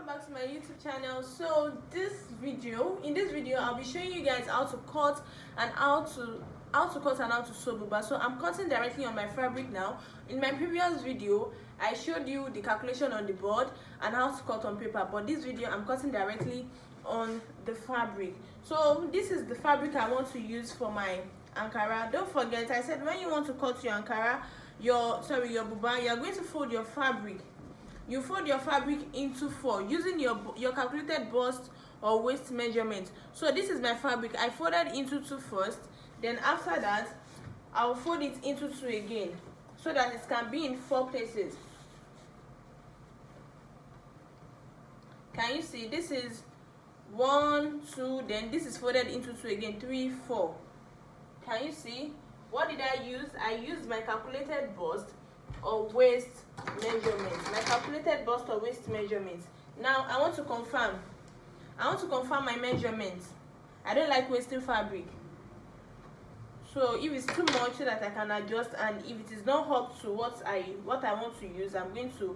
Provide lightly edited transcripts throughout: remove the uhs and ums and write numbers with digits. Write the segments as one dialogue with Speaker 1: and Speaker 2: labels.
Speaker 1: Welcome back to my YouTube channel. So in this video I'll be showing you guys how to cut and how to sew buba. So I'm cutting directly on my fabric now. In my previous video I showed you the calculation on the board and how to cut on paper, but this video I'm cutting directly on the fabric. So this is the fabric I want to use for my ankara. Don't forget, I said when you want to cut your ankara, your buba, you're going to fold your fabric. You fold your fabric into 4 using your calculated bust or waist measurement. So this is my fabric. I folded into 2 first, then after that I'll fold it into 2 again so that it can be in 4 places. Can you see? This is 1, 2, then this is folded into 2 again, 3, 4. Can you see? What did I use? I used my calculated bust or waist measurement. My calculated bust or waist measurement. Now I want to confirm my measurements. I don't like wasting fabric, so if it's too much, so that I can adjust, and if it is not up to what I want to use, I'm going to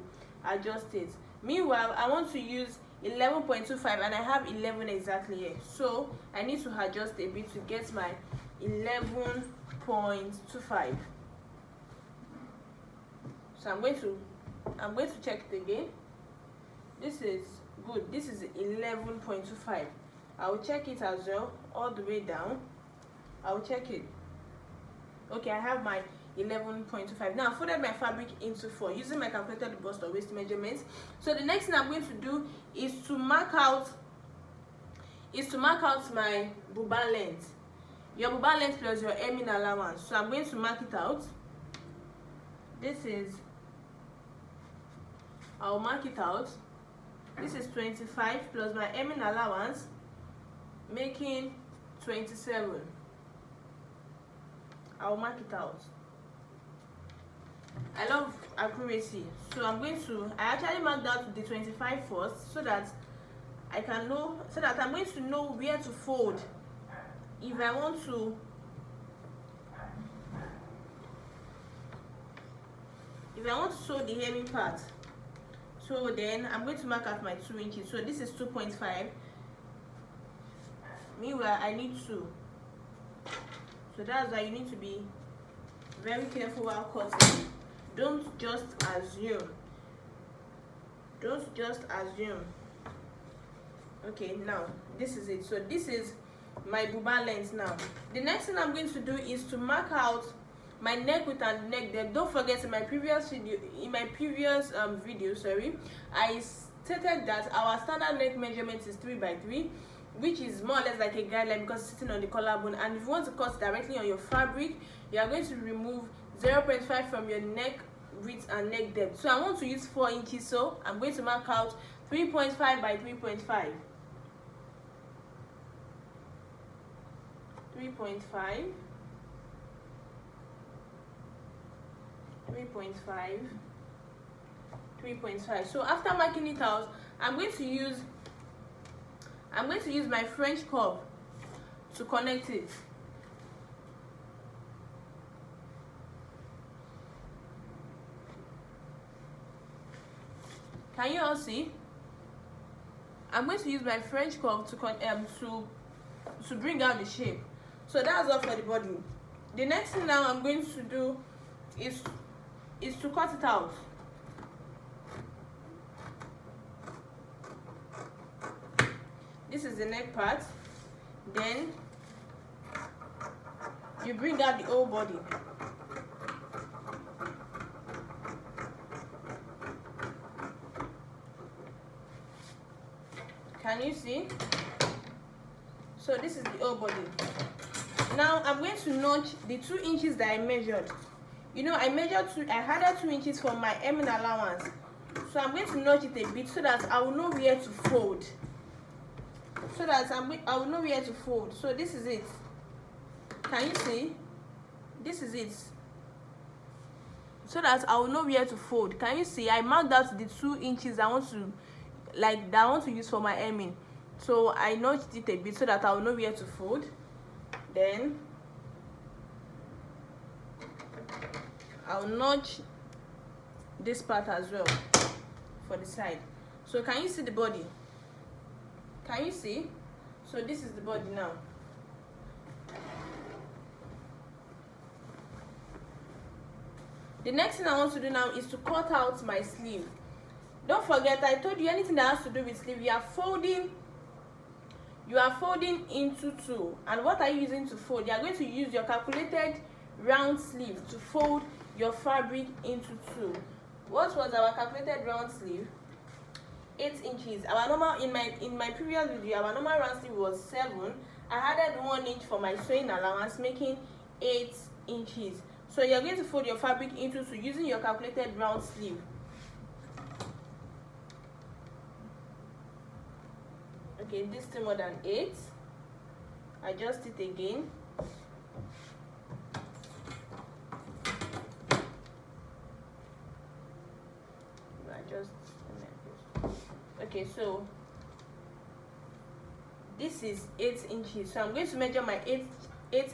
Speaker 1: adjust it. Meanwhile, I want to use 11.25 and I have 11 exactly here, so I need to adjust a bit to get my 11.25. So I'm going to check it again. This is good. This is 11.25. I will check it as well all the way down. I will check it. Okay, I have my 11.25. Now I folded my fabric into 4 using my calculated bust or waist measurements. So the next thing I'm going to do is to mark out my buba length. Your buba length plus your hemming allowance. So I'm going to mark it out. I'll mark it out. This is 25 plus my hemming allowance, making 27. I'll mark it out. I love accuracy, so I actually marked out the 25 first so that I'm going to know where to fold if I want to sew the hemming part. So then I'm going to mark out my 2 inches. So this is 2.5. Meanwhile, I need 2. So that's why you need to be very careful while cutting. Don't just assume. Okay, now this is it. So this is my buba length now. The next thing I'm going to do is to mark out my neck width and neck depth. Don't forget, in my previous video, I stated that our standard neck measurement is 3 by 3, which is more or less like a guideline because it's sitting on the collarbone. And if you want to cut directly on your fabric, you are going to remove 0.5 from your neck width and neck depth. So I want to use 4 inches, so I'm going to mark out 3.5 by 3.5. 3.5. So after marking it out, I'm going to use my French curve to connect it. Can you all see? I'm going to use my French curve to bring out the shape. So that's all for the body. The next thing now I'm going to do is to cut it out. This is the neck part. Then you bring out the whole body. Can you see? So this is the whole body. Now I'm going to notch the 2 inches that I measured. You know, I added 2 inches for my hemming allowance. So I'm going to notch it a bit so that I will know where to fold. I will know where to fold. So this is it. Can you see? This is it. So that I will know where to fold. Can you see? I marked out the 2 inches I want to use for my hemming. So I notched it a bit so that I will know where to fold. Then I'll notch this part as well for the side. So can you see the body? Can you see? So this is the body now. The next thing I want to do now is to cut out my sleeve. Don't forget, I told you anything that has to do with sleeve, you are folding into two. And what are you using to fold? You are going to use your calculated round sleeve to fold your fabric into two. What was our calculated round sleeve? 8 inches. Our normal, in my previous video, our normal round sleeve was 7. I added 1 inch for my sewing allowance, making 8 inches. So you're going to fold your fabric into two using your calculated round sleeve. Okay, this is more than 8. Adjust it again. Okay, so this is 8 inches. So I'm going to measure my 8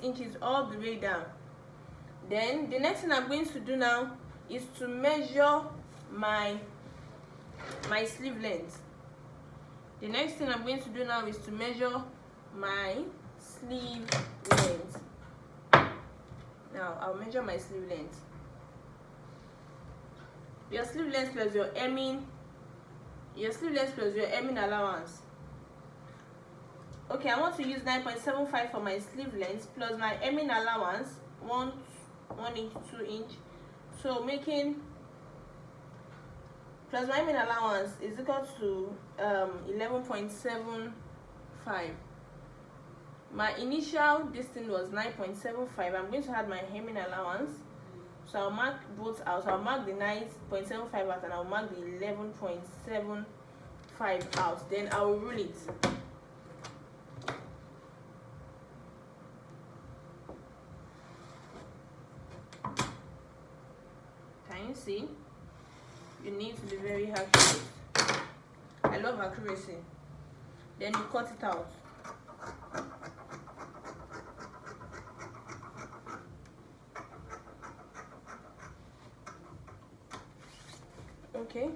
Speaker 1: inches all the way down. Then the next thing I'm going to do now is to measure my sleeve length. The next thing I'm going to do now is to measure my sleeve length. Now I'll measure my sleeve length. Your sleeve length plus your hemming allowance. Okay, I want to use 9.75 for my sleeve length plus my hemming allowance 1 inch, 2 inch. So making plus my hemming allowance is equal to 11.75. My initial distance was 9.75. I'm going to add my hemming allowance. So I'll mark both out. I'll mark the 9.75 out and I'll mark the 11.75 out. Then I will rule it. Can you see? You need to be very accurate. I love accuracy. Then you cut it out. Okay.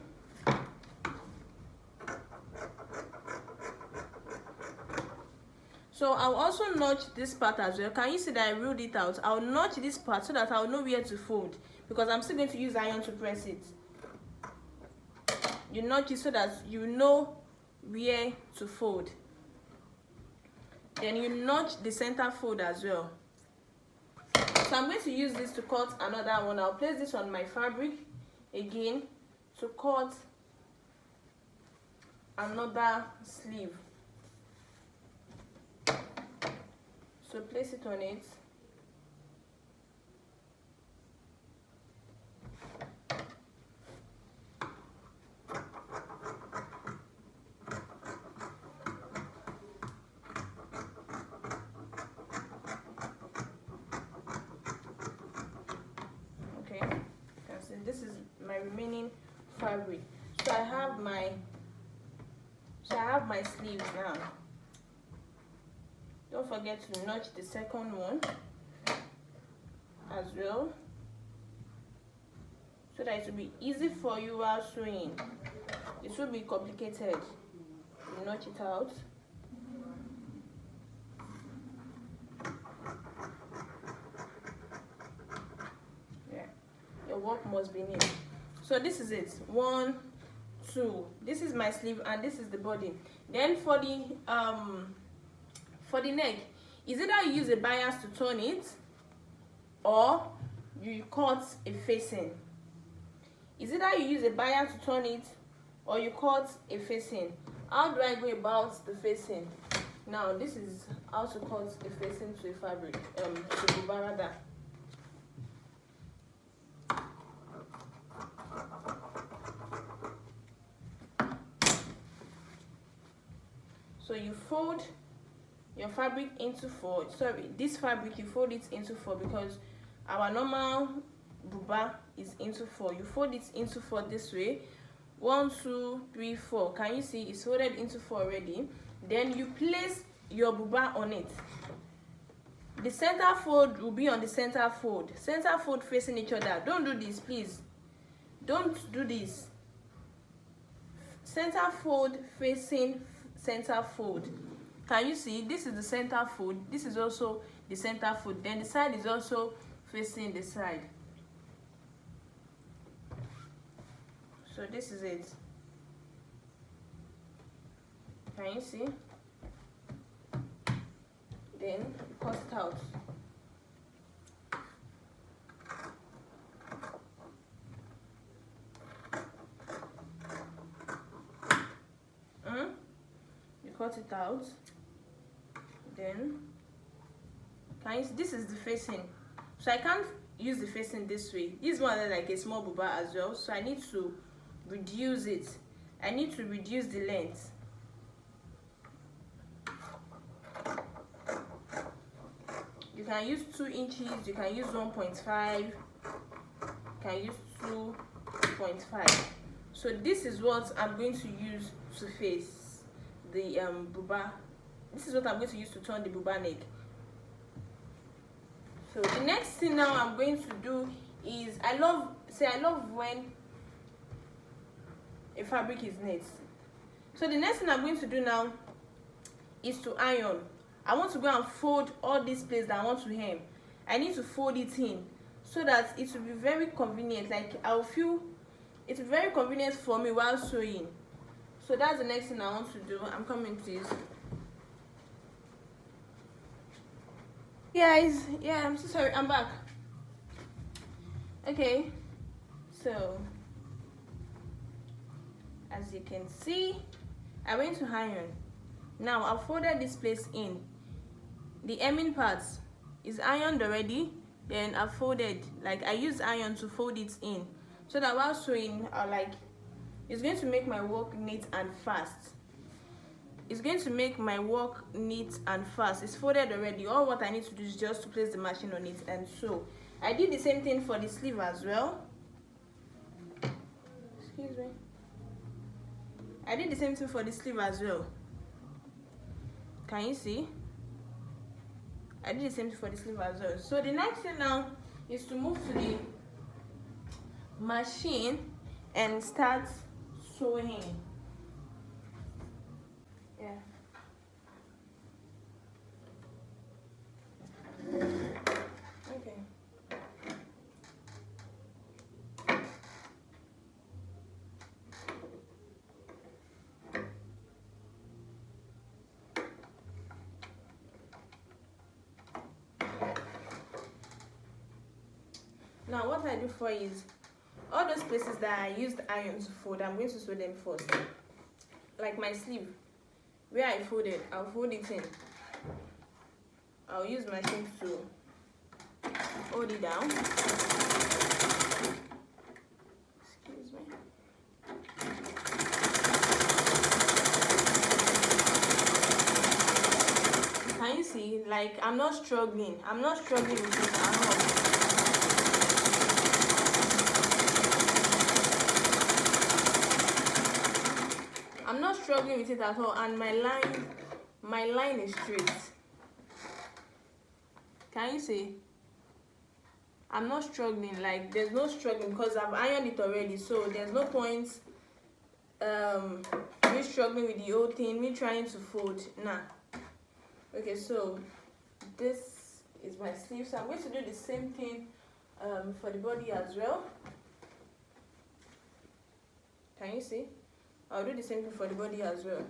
Speaker 1: So I'll also notch this part as well. Can you see that I ruled it out? I'll notch this part so that I'll know where to fold, because I'm still going to use iron to press it. You notch it so that you know where to fold. Then you notch the center fold as well. So I'm going to use this to cut another one. I'll place this on my fabric again to cut another sleeve. So place it on it. Okay, you can see this is my remaining fabric. So I have my sleeves now. Don't forget to notch the second one as well, so that it will be easy for you while sewing. It will be complicated. You notch it out. Yeah, your work must be neat. So this is it. 1, 2. This is my sleeve and this is the body. Then for the neck, is either you use a bias to turn it or you cut a facing. Is either you use a bias to turn it or you cut a facing. How do I go about the facing? Now this is how to cut a facing to a fabric, to Buba rather. So you fold your fabric into 4. Sorry, this fabric you fold it into 4 because our normal Buba is into 4. You fold it into 4 this way. 1, 2, 3, 4. Can you see it's folded into 4 already? Then you place your Buba on it. The center fold will be on the center fold. Center fold facing each other. Don't do this, please. Don't do this. center fold facing center fold. Can you see? This is the center fold, this is also the center fold, then the side is also facing the side. So this is it. Can you see? Then cut it out. You cut it out. Then can you see? This is the facing. So I can't use the facing this way. This one is like a small buba as well. So I need to reduce it. I need to reduce the length. You can use 2 inches, you can use 1.5, you can use 2.5. So this is what I'm going to use to face the buba. This is what I'm going to use to turn the buba neck. So the next thing now I'm going to do is, I love when a fabric is knit. So the next thing I'm going to do now is to iron. I want to go and fold all these places that I want to hem. I need to fold it in so that it will be very convenient. Like I'll feel it's very convenient for me while sewing. So that's the next thing I want to do. I'm coming, please. Guys, yeah, I'm so sorry. I'm back. Okay, so as you can see, I went to iron. Now I've folded this place in. The hemming part is ironed already. Then I've folded, like I use iron to fold it in, so that while sewing, it's going to make my work neat and fast. It's going to make my work neat and fast. It's folded already. All what I need to do is just to place the machine on it and sew. I did the same thing for the sleeve as well. Excuse me. I did the same thing for the sleeve as well. Can you see? I did the same thing for the sleeve as well. So the next thing now is to move to the machine and start sewing. Yeah. Okay. Now what I do for is, all those places that I used iron to fold, I'm going to sew them first. Like my sleeve, where I folded, I'll fold it in. I'll use my machine to hold it down. Excuse me. Can you see? Like I'm not struggling with it at all. I'm not struggling with it at all, and my line is straight. Can you see? I'm not struggling, like there's no struggling because I've ironed it already, so there's no point me struggling with the whole thing, me trying to fold. Nah. Okay, so this is my sleeve, so I'm going to do the same thing for the body as well. Can you see? I'll do the same thing for the body as well.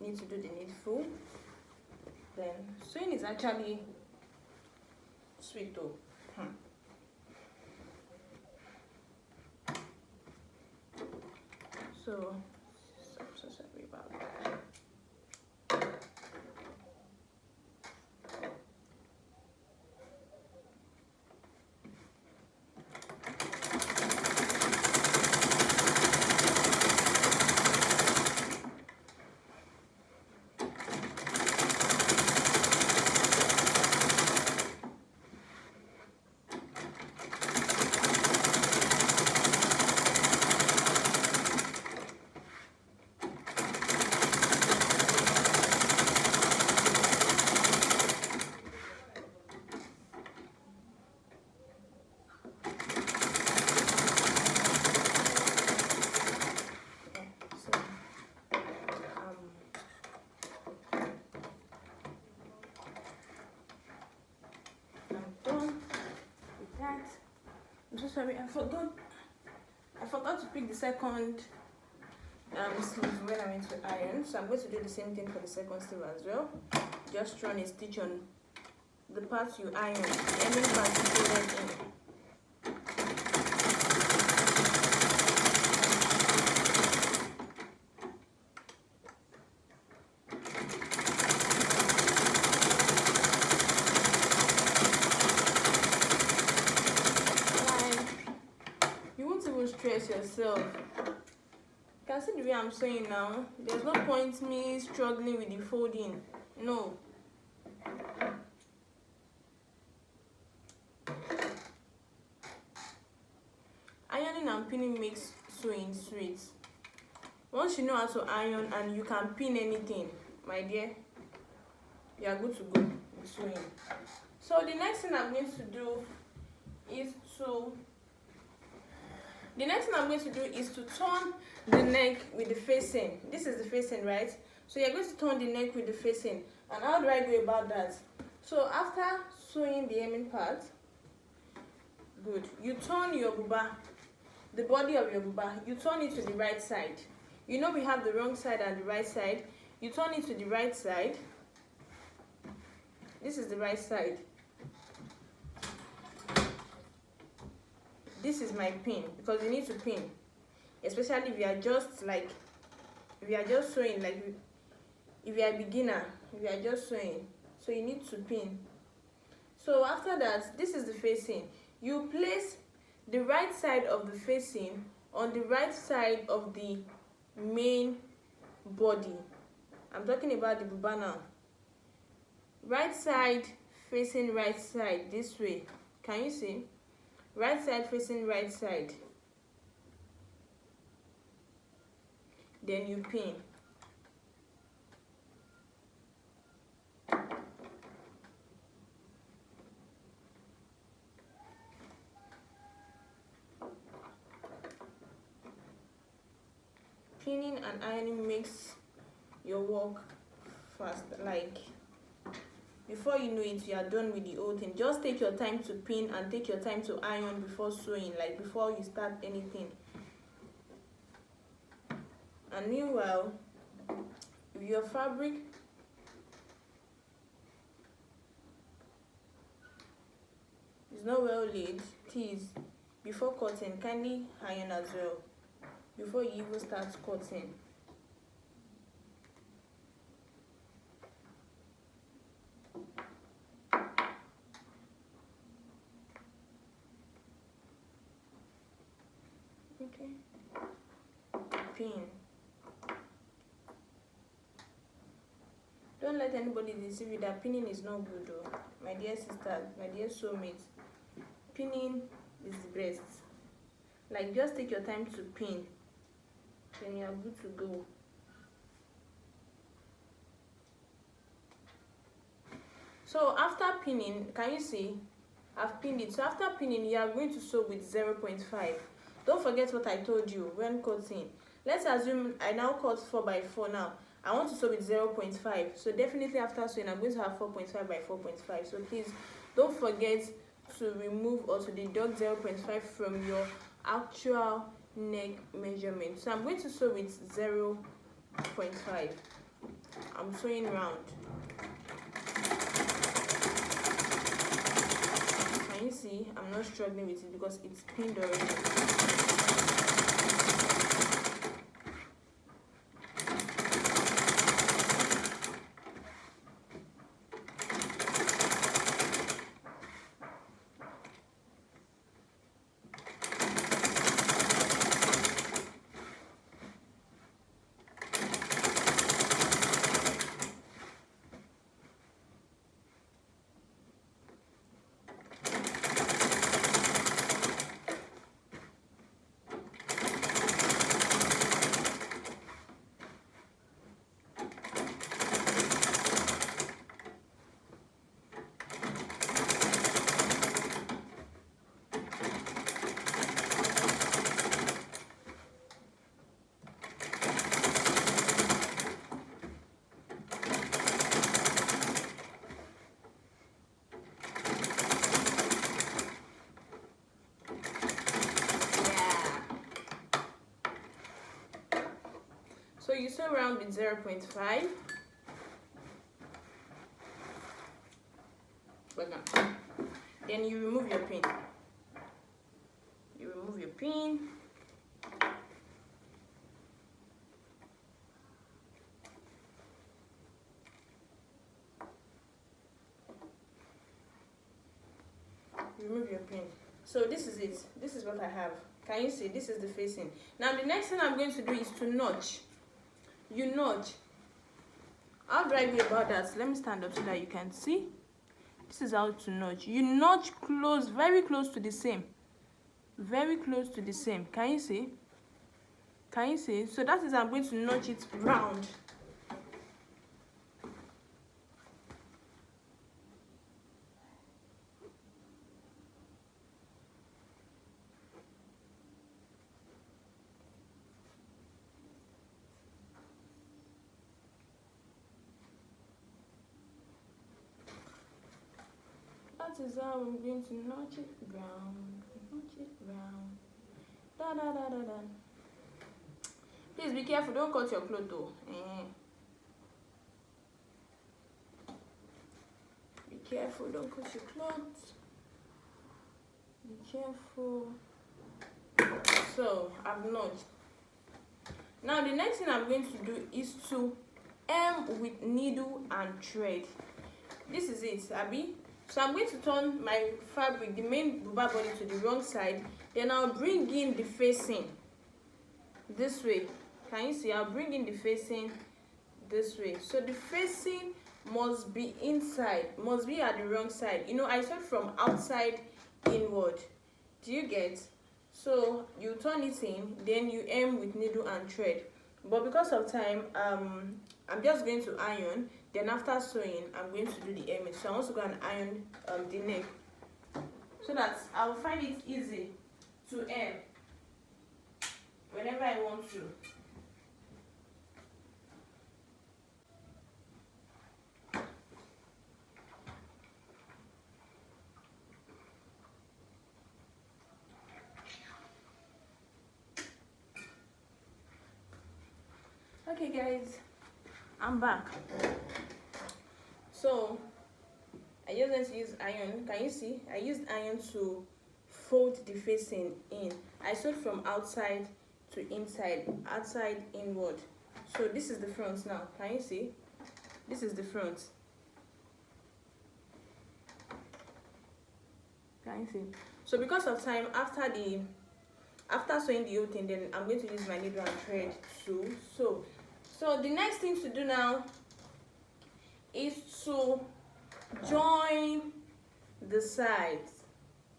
Speaker 1: Need to do the needful. Then sewing is actually sweet though. So I'm so sorry about that. I'm so sorry, I forgot to pick the second sleeve when I went to iron, so I'm going to do the same thing for the second sleeve as well. Just run a stitch on the parts you iron, the ending part you folded in. Stress yourself. You can see the way I'm sewing now. There's no point me struggling with the folding. No. Ironing and pinning makes sewing sweet. Once you know how to iron and you can pin anything, my dear, you are good to go with sewing. So the next thing I'm going to do is to turn the neck with the facing. This is the facing, right? So you're going to turn the neck with the facing. And how do I go about that? So after sewing the hemming part, good, you turn your buba, the body of your buba, you turn it to the right side. You know we have the wrong side and the right side. You turn it to the right side. This is the right side. This is my pin, because you need to pin, especially if you are just sewing, like if you are a beginner, if you are just sewing, so you need to pin. So after that, this is the facing. You place the right side of the facing on the right side of the main body. I'm talking about the buba now. Right side facing right side, this way. Can you see? Right side facing right side. Then you pin. Pinning and ironing makes your work fast. Like, before you know it, you are done with the whole thing. Just take your time to pin and take your time to iron before sewing, like before you start anything. And meanwhile, if your fabric is not well laid, please, before cutting, kindly iron as well, before you even start cutting. Okay, pin. Don't let anybody deceive you that pinning is not good, though. My dear sisters, my dear soulmates, pinning is the best. Like, just take your time to pin, then you are good to go. So after pinning, can you see? I've pinned it. So after pinning, you are going to sew with 0.5. Don't forget what I told you when cutting. Let's assume I now cut 4x4 now. I want to sew with 0.5. So definitely after sewing, I'm going to have 4.5 by 4.5. So please don't forget to remove or to deduct 0.5 from your actual neck measurement. So I'm going to sew with 0.5. I'm sewing round. Can you see? I'm not struggling with it because it's pinned already. So you sew around with 0.5. Then you remove your pin. You remove your pin. Remove your pin. So this is it. This is what I have. Can you see? This is the facing. Now the next thing I'm going to do is to notch. You notch. How do I go about that? Let me stand up so that you can see. This is how to notch. You notch close, very close to the same. Very close to the same. Can you see? Can you see? So that is, I'm going to notch it round. That is how I'm going to notch it round. Notch it round. Da da da da da. Please be careful, don't cut your clothes though. Be careful, don't cut your clothes. Be careful. So I've notched. Now the next thing I'm going to do is to hem with needle and thread. This is it, Abby. So I'm going to turn my fabric, the main buba body, to the wrong side. Then I'll bring in the facing this way. Can you see? I'll bring in the facing this way. So the facing must be inside, must be at the wrong side. You know, I said from outside inward. Do you get? So you turn it in, then you hem with needle and thread. But because of time, I'm just going to iron. Then after sewing, I'm going to do the hemming. So I want to go and iron the neck, so that I'll find it easy to hem whenever I want to. Okay guys, I'm back. So I just going to use iron. Can you see? I used iron to fold the facing in. I sewed from outside to inside, outside inward. So this is the front now. Can you see? This is the front. Can you see? So because of time, after sewing the whole thing, then I'm going to use my needle and thread to sew. So the next thing to do now is to join the sides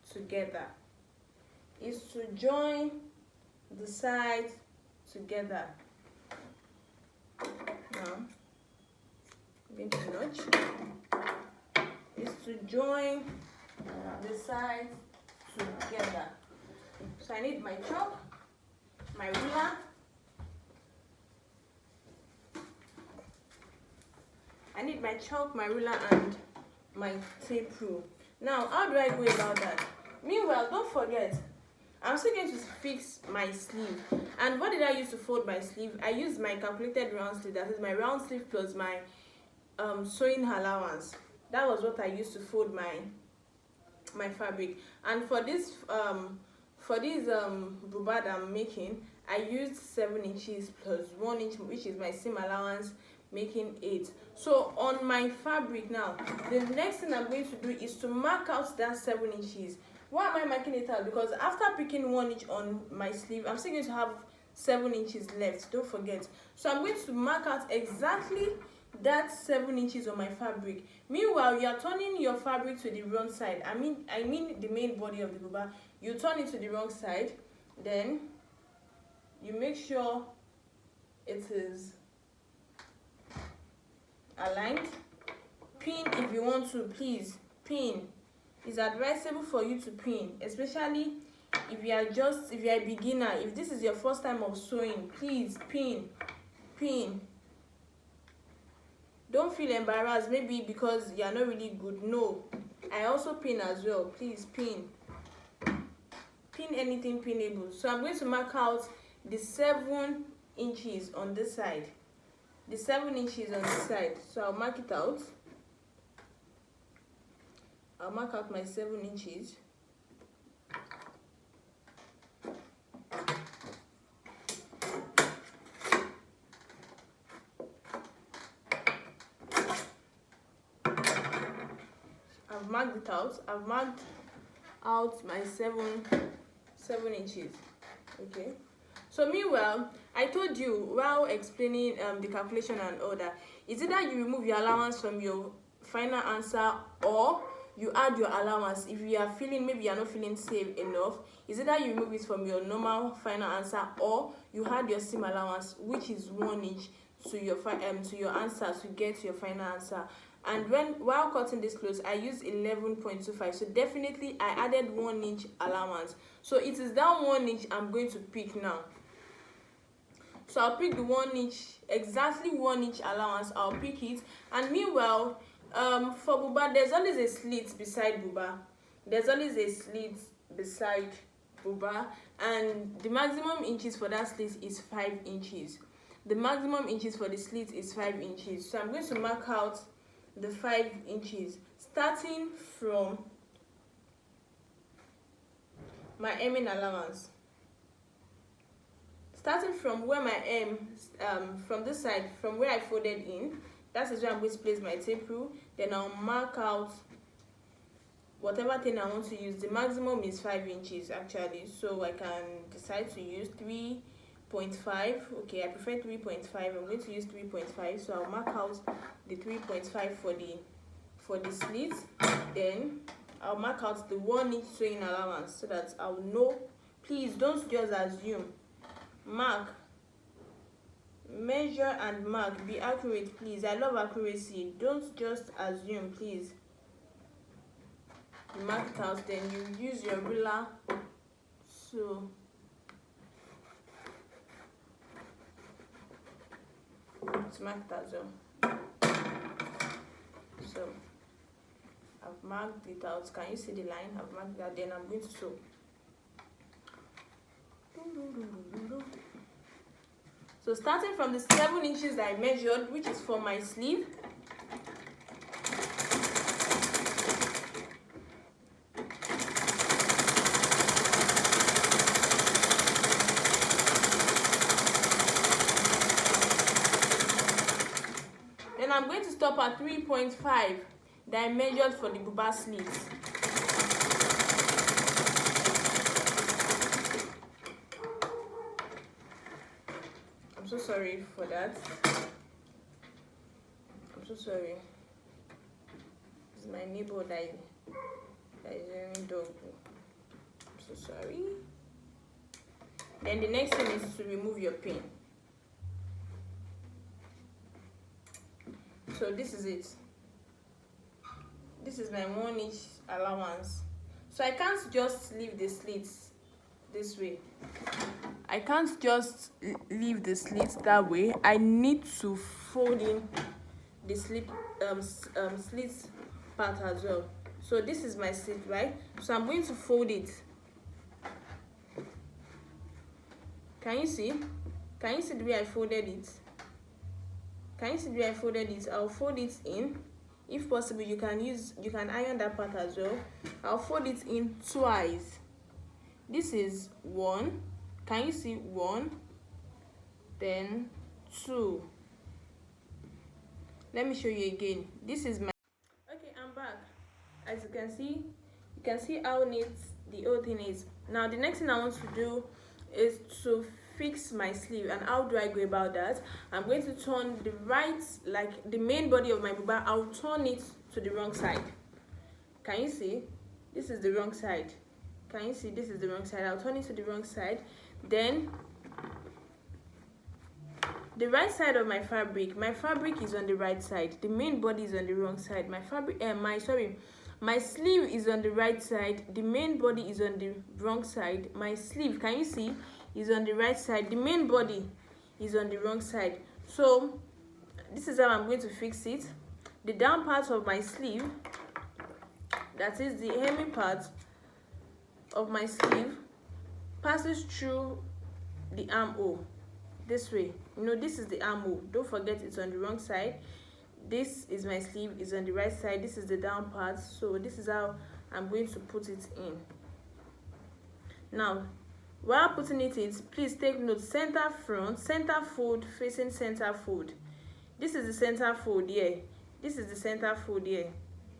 Speaker 1: together. Is to join the sides together. Now, I'm going to notch. Is to join the sides together. So I need my chalk, my ruler, and my tape rule. Now, how do I go about that? Meanwhile, don't forget, I'm still going to fix my sleeve. And what did I use to fold my sleeve? I used my calculated round sleeve. That is my round sleeve plus my sewing allowance. That was what I used to fold my fabric. And for this buba that I'm making, I used 7 inches plus 1 inch, which is my seam allowance, making 8. So on my fabric now, the next thing I'm going to do is to mark out that 7 inches. Why am I marking it out? Because after picking 1 inch on my sleeve, I'm still going to have 7 inches left. Don't forget. So I'm going to mark out exactly that 7 inches on my fabric. Meanwhile, you are turning your fabric to the wrong side. I mean the main body of the buba. You turn it to the wrong side, then you make sure it is aligned. Pin if you want to, please pin. It's advisable for you to pin, especially if you are a beginner. If this is your first time of sewing, please pin. Don't feel embarrassed maybe because you are not really good. No, I also pin as well. Please pin anything pinnable. So I'm going to mark out the 7 inches on this side, the 7 inches on this side. So I'll mark it out. I'll mark out my 7 inches. I've marked it out. I've marked out my 7 inches. Okay. So meanwhile, I told you while explaining the calculation and all that, is either you remove your allowance from your final answer or you add your allowance. If you are feeling, maybe you are not feeling safe enough, is either you remove it from your normal final answer or you add your seam allowance, which is 1 inch, to your answer to get your final answer. And while cutting this clothes, I used 11.25, so definitely I added 1 inch allowance. So it is that 1 inch I'm going to pick now. So I'll pick the 1 inch, exactly 1 inch allowance. I'll pick it. And meanwhile, for Buba, there's always a slit beside Buba. There's always a slit beside Buba, and the maximum inches for that slit is 5 inches. The maximum inches for the slit is 5 inches. So I'm going to mark out the 5 inches, starting from my hemming allowance. Starting from where my hem, from this side, from where I folded in, that is where I'm going to place my tape rule. Then I'll mark out whatever thing I want to use. The maximum is 5 inches actually, so I can decide to use 3.5. Okay, I prefer 3.5. I'm going to use 3.5, so I'll mark out the 3.5 for the slit. Then I'll mark out the 1 inch sewing allowance so that I'll know. Please don't just assume. Mark, measure and mark. Be accurate, please. I love accuracy. Don't just assume, please. You mark it out, then you use your ruler to mark it as well. So I've marked it out. Can you see the line? I've marked that. Then I'm going to sew. So starting from the 7 inches that I measured, which is for my sleeve, then I'm going to stop at 3.5 that I measured for the Buba sleeves. I'm so sorry for that. I'm so sorry. It's my neighbor that is wearing dog. I'm so sorry. Then the next thing is to remove your pin. So this is it. This is my 1 inch allowance. So I can't just leave the slits this way. I can't just leave the slits that way. I need to fold in the slits part as well. So this is my slit, right? So I'm going to fold it. Can you see? Can you see the way I folded it? Can you see the way I folded it? I'll fold it in. If possible, you can iron that part as well. I'll fold it in twice. This is 1. Can you see 1? Then 2. Let me show you again. This is my. Okay, I'm back. As you can see how neat the whole thing is. Now the next thing I want to do is to fix my sleeve. And how do I go about that? I'm going to turn the right, like the main body of my buba, I'll turn it to the wrong side. Can you see? This is the wrong side. Can you see? This is the wrong side. I'll turn it to the wrong side. Then the right side of my fabric is on the right side. The main body is on the wrong side. My sleeve is on the right side. The main body is on the wrong side. My sleeve, can you see, is on the right side. The main body is on the wrong side. So this is how I'm going to fix it. The down part of my sleeve, that is the hemming part of my sleeve, passes through the armhole. this way. You know, this is the armhole. Don't forget it's on the wrong side. This is my sleeve, is on the right side. This is the down part. So this is how I'm going to put it in. Now, while putting it in, please take note, center front, center fold facing center fold. This is the center fold here. This is the center fold here.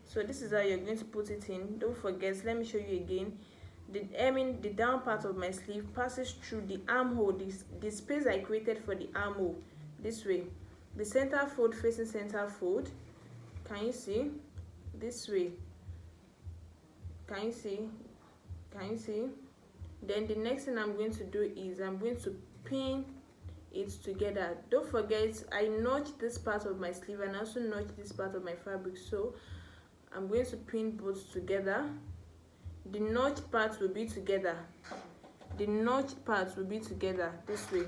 Speaker 1: So this is how you're going to put it in. Don't forget, let me show you again. The down part of my sleeve passes through the armhole, the space I created for the armhole, this way. The center fold facing center fold. Can you see? This way. Can you see? Can you see? Then the next thing I'm going to do is I'm going to pin it together. Don't forget, I notched this part of my sleeve and also notched this part of my fabric, so I'm going to pin both together. The notched part will be together. The notched part will be together this way.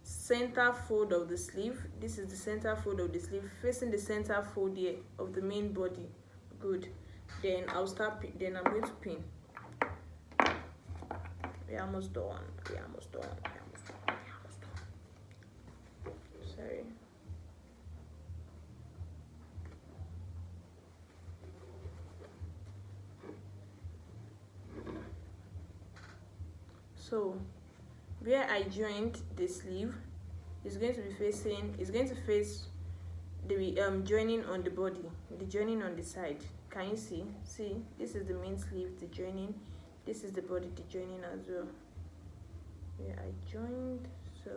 Speaker 1: Center fold of the sleeve. This is the center fold of the sleeve facing the center fold here of the main body. Good. Then I'll start. Then I'm going to pin. We're almost done. We're almost done. We're almost done. We're almost done. Sorry. So where I joined the sleeve is going to be facing, is going to face the joining on the body, the joining on the side. Can you see? See, this is the main sleeve, the joining. This is the body, the joining as well. Where I joined, so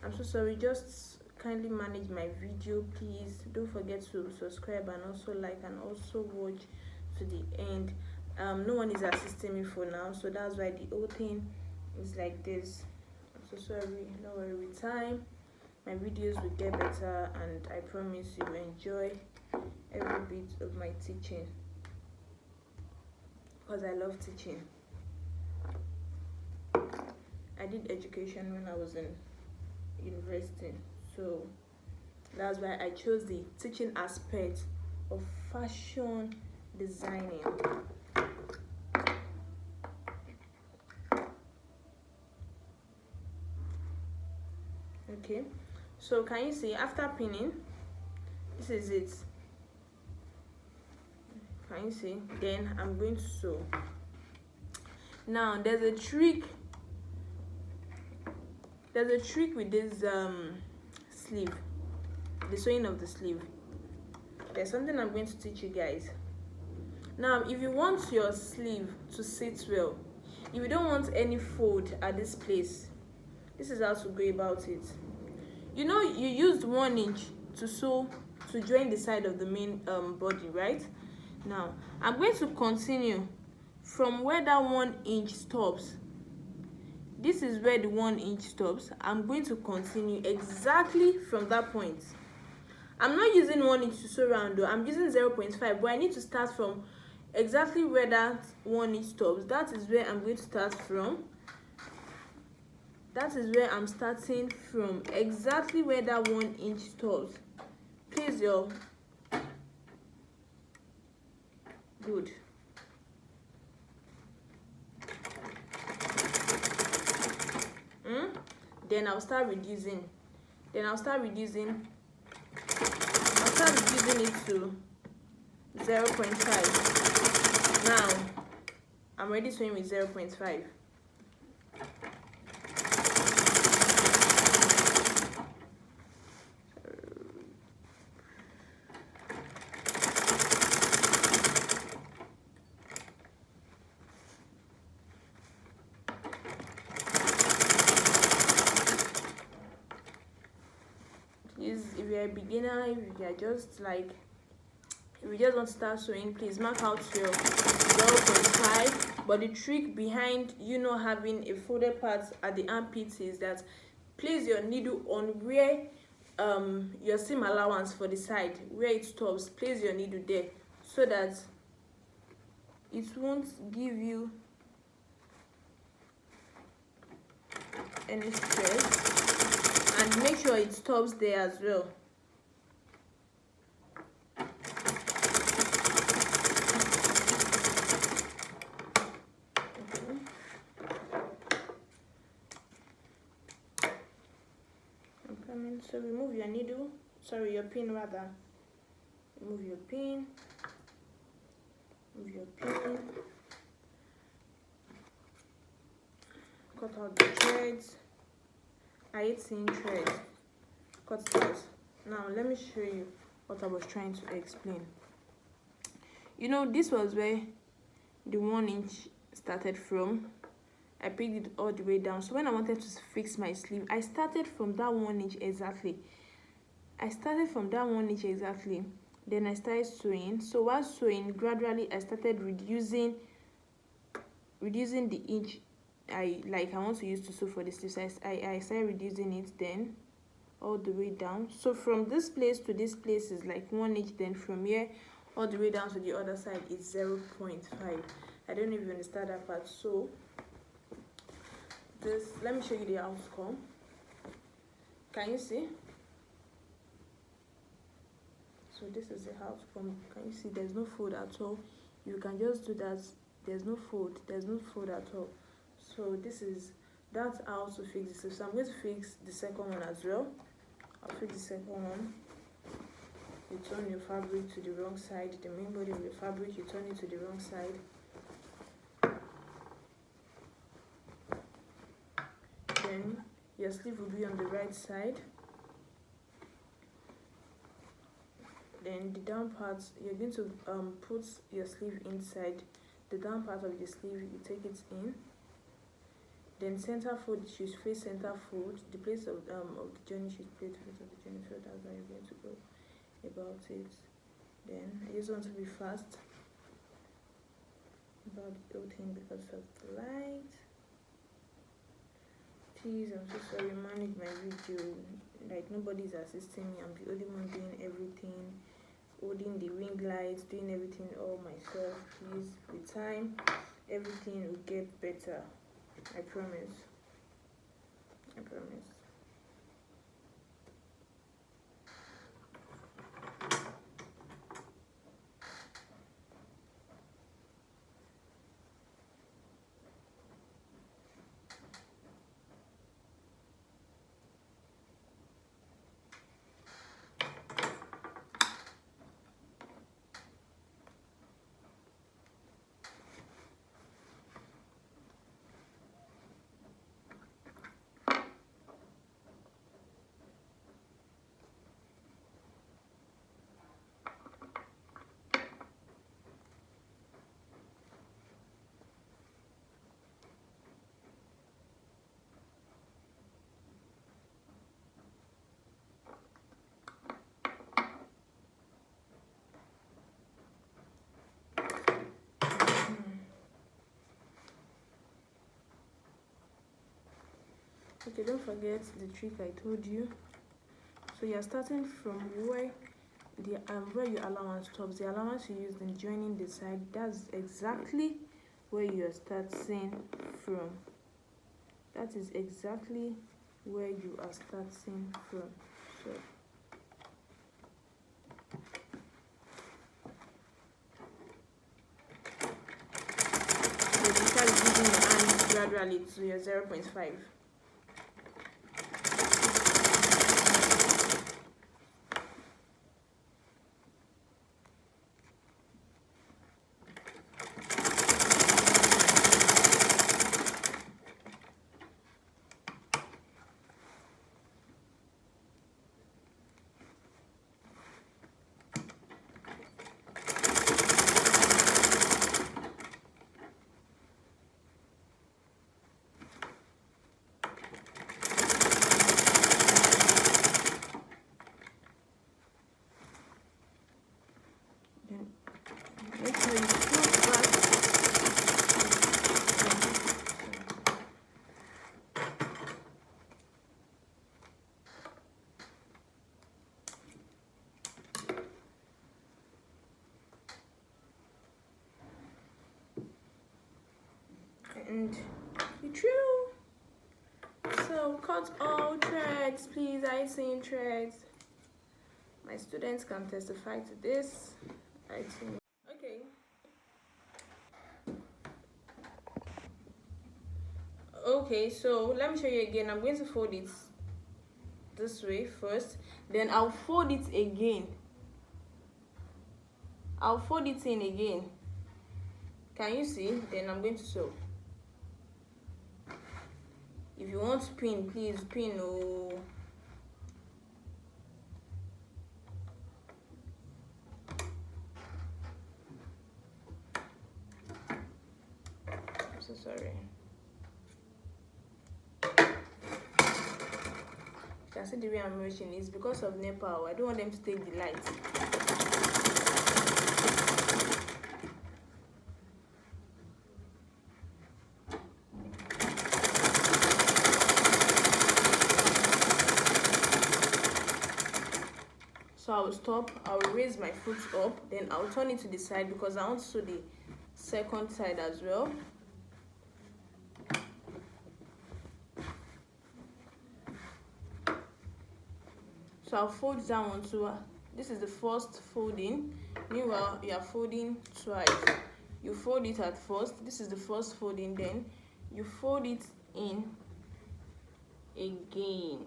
Speaker 1: I'm so sorry, just kindly manage my video, please. Don't forget to subscribe and also like and also watch to the end. No one is assisting me for now, so that's why the whole thing is like this. I'm so sorry. Don't worry, with time my videos will get better, and I promise you will enjoy every bit of my teaching, because I love teaching. I did education when I was in university, so that's why I chose the teaching aspect of fashion designing. Okay, so can you see, after pinning, this is it. Can you see? Then I'm going to sew. Now there's a trick with this sleeve, the sewing of the sleeve. There's something I'm going to teach you guys. Now, if you want your sleeve to sit well, if you don't want any fold at this place, this is how to go about it. You know, you used 1 inch to sew, to join the side of the main body, right? Now I'm going to continue from where that 1 inch stops. This is where the 1 inch stops. I'm going to continue exactly from that point. I'm not using 1 inch to sew around though, I'm using 0.5, but I need to start from exactly where that 1 inch stops. That is where I'm going to start from. That is where I'm starting from, exactly where that 1 inch stops. Please, y'all. Good. Then I'll start reducing. I'll start reducing it to 0.5. Now I'm already sewing with 0.5. If you're a beginner, if you just want to start sewing, please mark out your 0.5. But the trick behind you not having a folded part at the armpits is that place your needle on where your seam allowance for the side, where it stops. Place your needle there so that it won't give you any stress. And make sure it stops there as well. coming. So remove your needle, sorry, your pin rather. Remove your pin. Remove your pin. Cut out the threads. I hate seeing threads. Cut it out. Now let me show you what I was trying to explain. You know, this was where the 1 inch started from. I picked it all the way down. So when I wanted to fix my sleeve, I started from that 1 inch exactly. Then I started sewing. So while sewing, gradually I started reducing the inch I want to use to sew for the sleeves. I started reducing it, then all the way down. So from this place to this place is like 1 inch. Then from here all the way down to the other side is 0.5. I don't even understand that part. So this, let me show you the outcome. Can you see? So this is the outcome. Can you see? There's no fold at all. You can just do that. There's no fold at all. So that's how to fix this. So I'm going to fix the second one as well. I'll fix the second one. You turn your fabric to the wrong side. The main body of the fabric, you turn it to the wrong side. Then your sleeve will be on the right side. Then the down part, you're going to put your sleeve inside. The down part of the sleeve, you take it in. Then center fold should face center fold. The place of the journey should face the place of the journey. So that's how you're going to go about it. Then I just want to be fast about the whole thing because of the light. Please, I'm so sorry, manage my video. Like nobody's assisting me. I'm the only one doing everything, holding the ring lights, doing everything all myself. Please, with time, everything will get better. I promise. I promise. Okay, don't forget the trick I told you. So you're starting from where your allowance stops. The allowance you used in joining the side, that's exactly where you're starting from. That is exactly where you are starting from. So you start using your hand gradually to your 0.5. Make sure you pull back. And you true. So cut all threads, please. I seen threads. My students can testify to this. I think. Okay. Okay, so let me show you again. I'm going to fold it this way first, then I'll fold it again. I'll fold it in again. Can you see? Then I'm going to sew. If you want to pin, please pin. Oh, I'm so sorry. You can see the way I'm rushing is because of NEPA. I don't want them to take the light. So I'll stop, I'll raise my foot up, then I'll turn it to the side because I want to sew the second side as well. So I'll fold that one too. This is the first folding. Meanwhile, you are folding twice. You fold it at first. This is the first folding, then you fold it in again.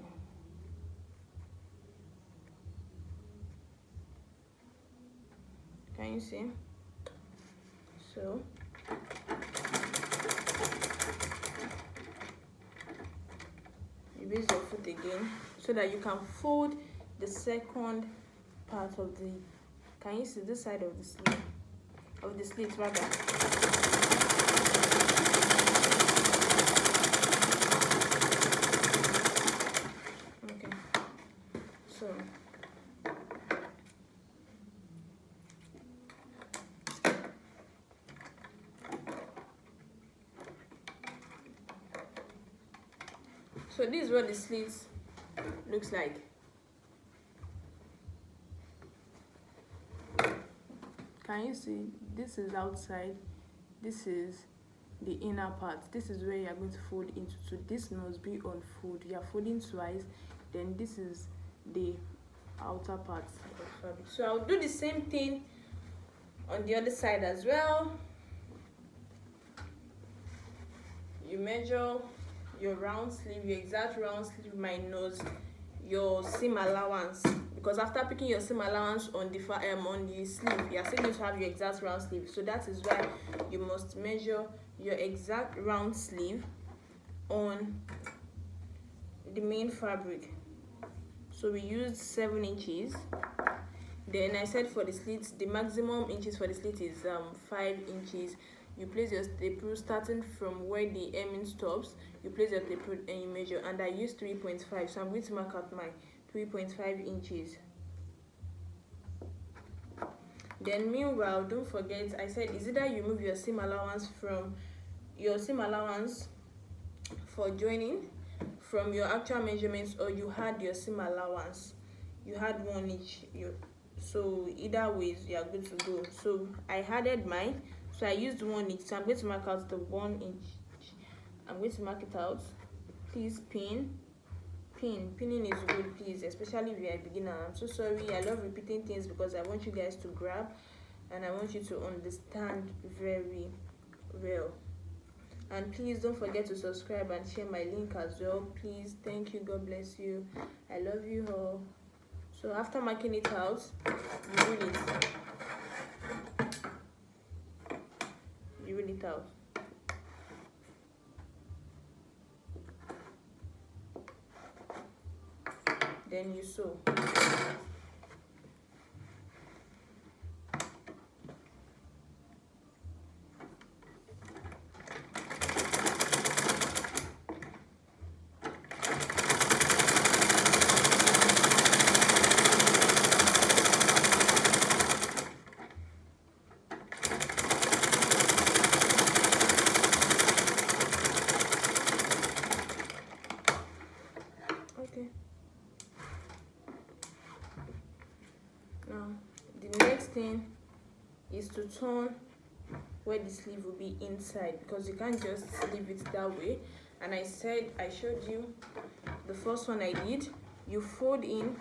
Speaker 1: Can you see? So you raise your foot again so that you can fold the second part of the, can you see this side of the sleeve, of the slit rather. Okay, so this is what the slit looks like. Can you see? This is outside, this is the inner part. This is where you are going to fold into. So this must be on fold. You are folding twice, then this is the outer part of fabric. So I'll do the same thing on the other side as well. You measure your round sleeve, your exact round sleeve minus your seam allowance, because after picking your seam allowance on the sleeve, you are still going to have your exact round sleeve. So that is why you must measure your exact round sleeve on the main fabric. So we used 7 inches. Then I said for the slits, the maximum inches for the slit is 5 inches. You place your staple starting from where the hemming stops. You place your staple and you measure, and I used 3.5, so I'm going to mark out my 3.5 inches. Then meanwhile, don't forget, I said is either you move your seam allowance from your seam allowance for joining from your actual measurements, or you had your seam allowance, you had 1 inch. So either ways you are good to go. So I added mine, so I used 1 inch. So I'm going to mark out the 1 inch. I'm going to mark it out. Please pinning is good, please, especially if you are a beginner. I'm so sorry, I love repeating things because I want you guys to grab and I want you to understand very well. And please don't forget to subscribe and share my link as well, please. Thank you, God bless you, I love you all. So after marking it out, you roll it out. Then you sew. Okay. Now the next thing is to turn where the sleeve will be inside, because you can't just leave it that way. And I showed you the first one I did. You fold in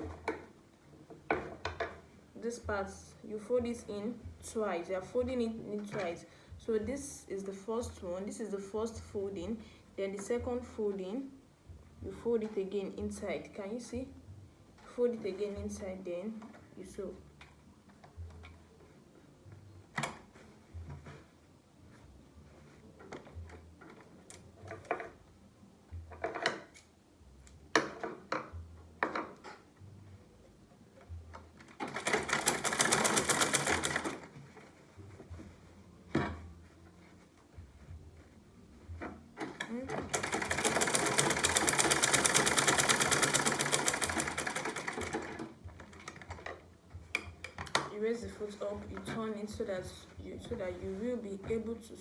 Speaker 1: this part, you fold it in twice. You are folding it in twice. So this is the first one, this is the first folding, then the second folding, you fold it again inside. Can you see? Fold it again inside, then you sew. You raise the foot up, you turn it so that you will be able to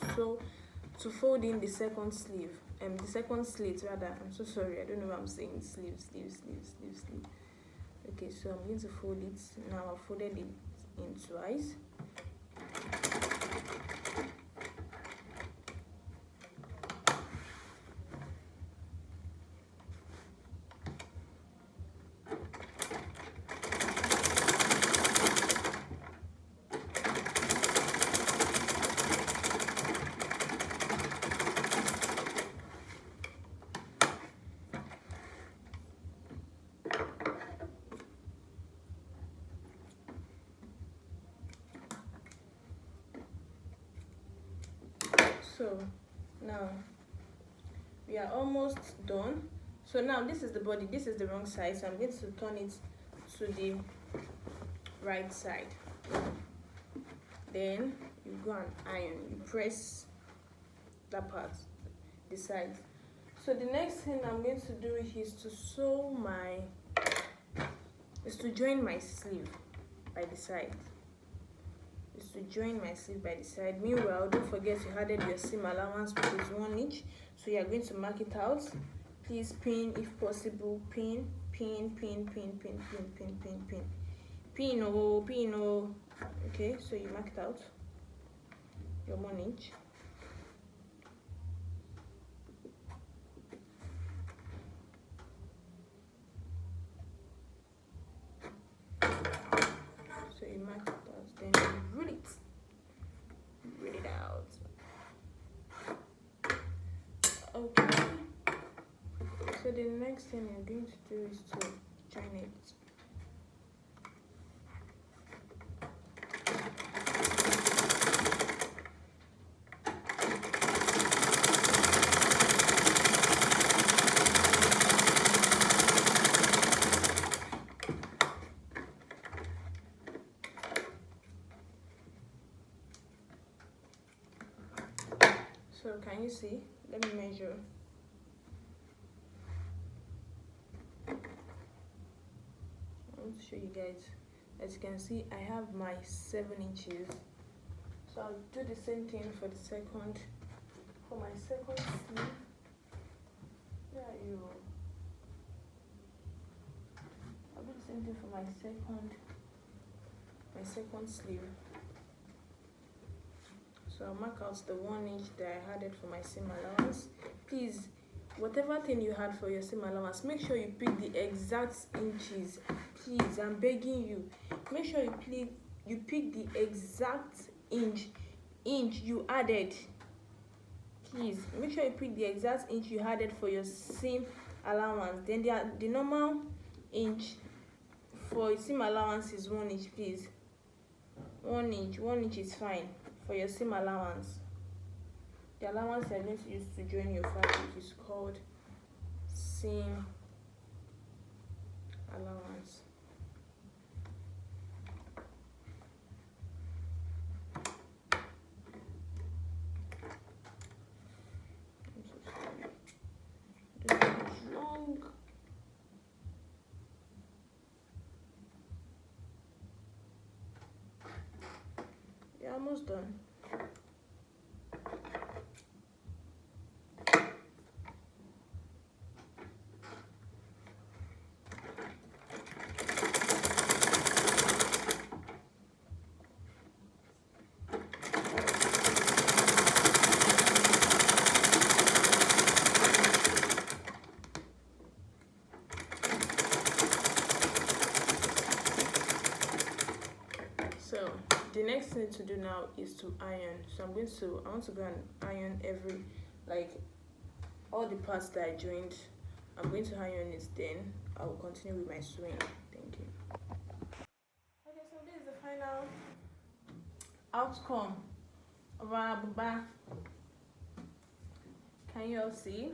Speaker 1: fold in the second sleeve, the second slit rather. I'm so sorry, I don't know what I'm saying. Sleeve. Okay, so I'm going to fold it now. I've folded it in twice. So now we are almost done. So now this is the body, this is the wrong side, so I'm going to turn it to the right side. Then you go and iron, you press that part, the side. So the next thing I'm going to do is to join my sleeve by the side. Meanwhile, don't forget you added your seam allowance, which is 1 inch. So you are going to mark it out. Please pin, if possible, pin. Okay, so you marked out your 1 inch. So you mark it out, then you root it out. Okay. So the next thing you're going to do is to join it. So can you see? Let me measure. I want to show you guys. As you can see, I have my 7 inches. So I'll do the same thing for my second sleeve. There you go. I'll do the same thing for my second sleeve. So I'll mark out the 1 inch that I added for my seam allowance. Please, whatever thing you had for your seam allowance, make sure you pick the exact inches. Please, I'm begging you. Make sure you pick the exact inch you added. Please, make sure you pick the exact inch you added for your seam allowance. Then the normal inch for seam allowance is 1 inch, please. 1 inch is fine for your seam allowance. The allowance you're going to use to join your fabric is called seam allowance. This is long. You're almost done. So the next thing to do now is to iron. So I want to go and iron all the parts that I joined I'm going to iron it, then I will continue with my sewing. Thank you. Okay, so this is the final outcome of our buba. Can you all see?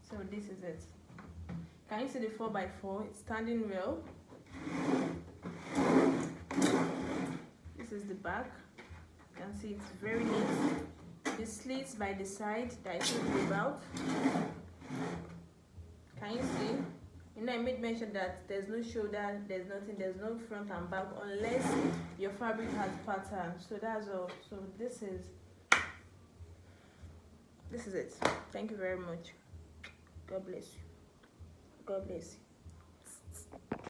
Speaker 1: So this is it. Can you see the 4x4? It's standing well. This is the back. You can see it's very neat. The slits by the side that I told you about. Can you see? You know, I made mention that there's no shoulder, there's nothing, there's no front and back unless your fabric has pattern. So that's all. So this is it. Thank you very much. God bless you. God bless you.